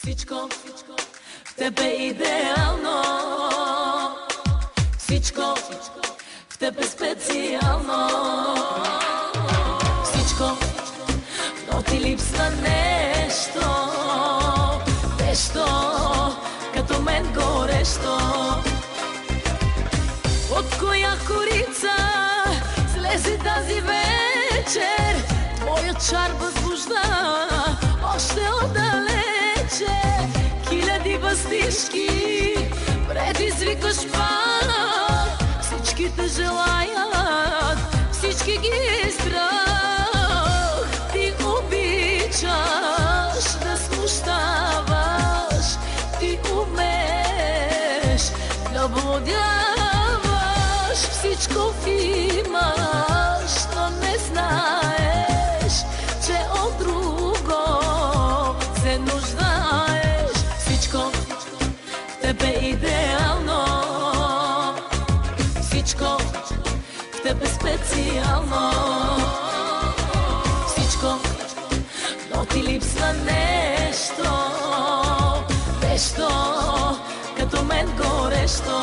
Всичко в теб е идеално, всичко в теб е специално, всичко, но ти липсва нещо, нещо като мен горещо. От коя корица слезе тази вечер, твоят чар възбужда още отдалече. Хиляди въздишки предизвикаш пак, всичките желаят, всички ги страх. Ти обичаш да смущаваш, ти умееш да блудяваш, всичко имаш, но не знаеш, че от друго се нуждаеш. Всичко в теб е идеално, всичко в теб е специално, всичко, но ти липсва нещо, нещо като мен горещо.